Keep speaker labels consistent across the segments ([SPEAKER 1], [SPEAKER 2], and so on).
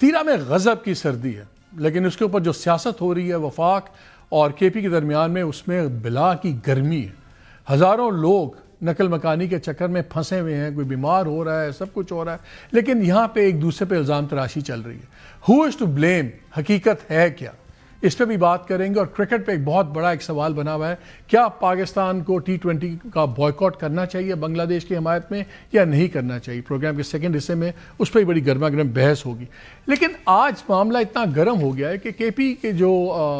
[SPEAKER 1] تیرا میں غضب کی سردی ہے، لیکن اس کے اوپر جو سیاست ہو رہی ہے وفاق اور کے پی کے درمیان میں، اس میں بلا کی گرمی ہے۔ ہزاروں لوگ نقل مکانی کے چکر میں پھنسے ہوئے ہیں، کوئی بیمار ہو رہا ہے، سب کچھ ہو رہا ہے، لیکن یہاں پہ ایک دوسرے پہ الزام تراشی چل رہی ہے۔ ہو از ٹو بلیم؟ حقیقت ہے کیا؟ اس پہ بھی بات کریں گے۔ اور کرکٹ پہ ایک بہت بڑا ایک سوال بنا ہوا ہے، کیا پاکستان کو T20 کا بائیکاٹ کرنا چاہیے بنگلہ دیش کی حمایت میں یا نہیں کرنا چاہیے؟ پروگرام کے سیکنڈ حصے میں اس پہ بڑی گرما گرم بحث ہوگی۔ لیکن آج معاملہ اتنا گرم ہو گیا ہے کہ کے پی کے جو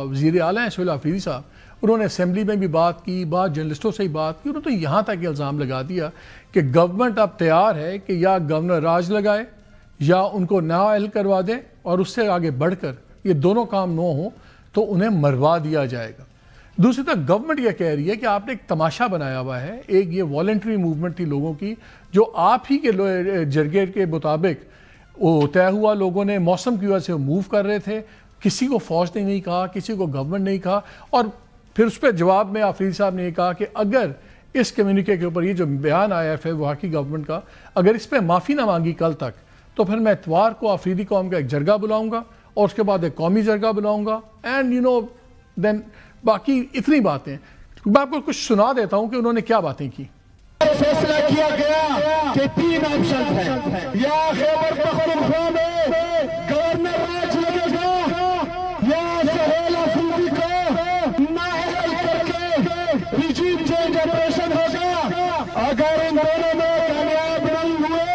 [SPEAKER 1] وزیر اعلیٰ ہیں سہیل آفریدی صاحب، انہوں نے اسمبلی میں بھی بات کی، بعض جرنلسٹوں سے ہی بات کی، انہوں نے تو یہاں تک یہ الزام لگا دیا کہ گورنمنٹ اب تیار ہے کہ یا گورنر راج لگائے یا ان کو نااہل کروا دیں، اور اس سے آگے بڑھ کر یہ دونوں کام نہ ہوں تو انہیں مروا دیا جائے گا۔ دوسری طرف گورنمنٹ یہ کہہ رہی ہے کہ آپ نے ایک تماشا بنایا ہوا ہے، ایک یہ والنٹری موومنٹ تھی لوگوں کی جو آپ ہی کے جرگے کے مطابق وہ طے ہوا، لوگوں نے موسم کی وجہ سے موو کر رہے تھے، کسی کو فوج نے نہیں کہا، کسی کو گورنمنٹ نہیں کہا، اور پھر اس پہ جواب میں آفریدی صاحب نے یہ کہا کہ اگر اس کمیونیکے کے اوپر یہ جو بیان آیا ہے وفاقی گورنمنٹ کا، اگر اس پہ معافی نہ مانگی کل تک تو پھر میں اتوار کو آفریدی قوم کا ایک جرگہ بلاؤں گا اور اس کے بعد ایک قومی جرگہ بلاؤں گا، اینڈ دین باقی اتنی باتیں میں آپ کو کچھ سنا دیتا ہوں کہ انہوں نے کیا باتیں کی۔
[SPEAKER 2] فیصلہ کیا گیا کہ 3 آپشن ہیں، یا خیبر پختونخوا میں گورنر راج لگے گا، یا سہیل آفریدی کو نااہل کر کے ریجیم چینج آپریشن ہوگا۔ اگر ان دونوں میں کامیاب نہیں ہوئے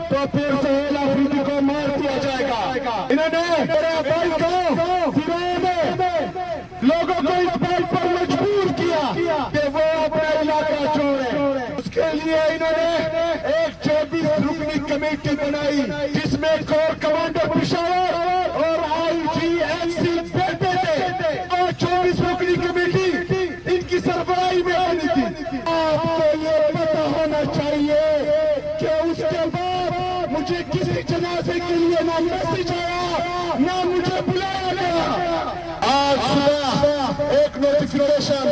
[SPEAKER 2] تو پھر سہیل آفریدی کو مار دیا جائے گا۔ انہوں نے لوگوں کو اس بات پر مجبور کیا کہ وہ اپنا علاقہ چھوڑیں۔ اس کے لیے انہوں نے ایک 24 رکنی کمیٹی بنائی جس میں کور کمانڈر پشاور اور IGNC بیٹھے تھے، اور 24 رکنی کمیٹی ان کی سربراہی میں بنی تھی۔ آپ کو یہ پتہ ہونا چاہیے کہ اس کے بعد مجھے کسی جنازے کے لیے نہ میسج آیا نہ مجھے بلایا گیا۔ آج صبح ایک نوٹیفیکیشن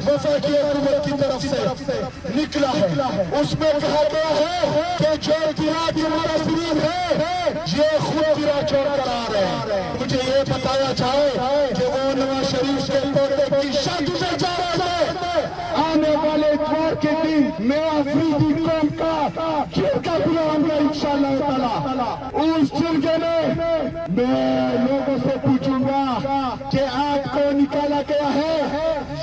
[SPEAKER 2] وفاقی حکومت کی طرف سے نکلا ہے، اس میں کہا گیا ہے کہ جو تیرا کے متاثرین ہے یہ خود تیرا چھوڑ کر آ رہے ہیں۔ مجھے یہ بتایا جائے کہ وہ نواز شریف کے پوتے کی شادی میں جا رہے ہیں۔ آنے والے اتوار کے دن میں آفریدی قوم کا جرگہ بلاؤں گا انشاءاللہ تعالی۔ اس جرگے میں لوگوں سے پوچھوں گا کہ آپ کو نکالا گیا ہے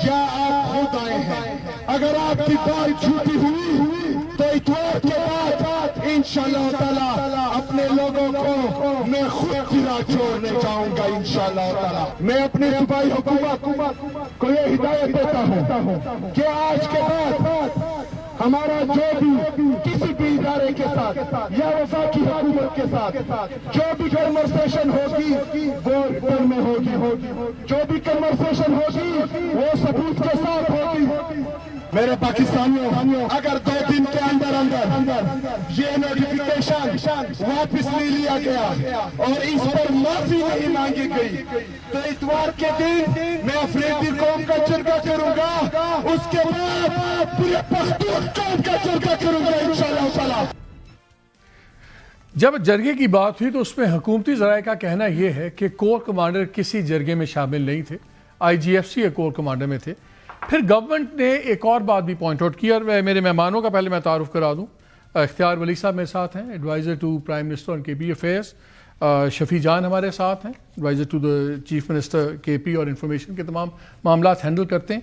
[SPEAKER 2] یا آپ خود آئے ہیں۔ اگر آپ کی بات جھوٹی ہوئی تو اتوار کے بعد انشاءاللہ تعالی اپنے لوگوں کو میں خود تیرا چھوڑنے جاؤں گا انشاءاللہ تعالی۔ میں اپنی صوبائی حکومت کو یہ ہدایت دیتا ہوں کہ آج کے بعد ہمارا جو بھی کسی بھی ادارے کے ساتھ یا وفاقی حکومت کے ساتھ جو بھی کنورسیشن ہوگی وہ ریٹرن میں ہوگی، جو بھی کنورسیشن ہوگی وہ ثبوت کے ساتھ ہوگی۔ میرے پاکستانیوں، اگر 2 دن کے اندر یہ نوٹیفیکیشن واپس نہیں لیا گیا اور اس پر معافی نہیں مانگی گئی تو اتوار کے دن میں آفریدی قوم کا جرگہ کروں گا، اس کے بعد پورے پختون قوم کا جرگہ کروں گا انشاءاللہ تعالی۔
[SPEAKER 1] جب جرگے کی بات ہوئی تو اس میں حکومتی ذرائع کا کہنا یہ ہے کہ کور کمانڈر کسی جرگے میں شامل نہیں تھے، IGFC کور کمانڈر میں تھے۔ پھر گورنمنٹ نے ایک اور بات بھی پوائنٹ آؤٹ کی، اور میرے مہمانوں کا پہلے میں تعارف کرا دوں۔ اختیار ولی صاحب میرے ساتھ ہیں، adviser to prime minister on K P affairs. Shafi Jan ہمارے ساتھ ہیں، adviser to the chief minister K P اور انفارمیشن کے تمام معاملات ہینڈل کرتے ہیں۔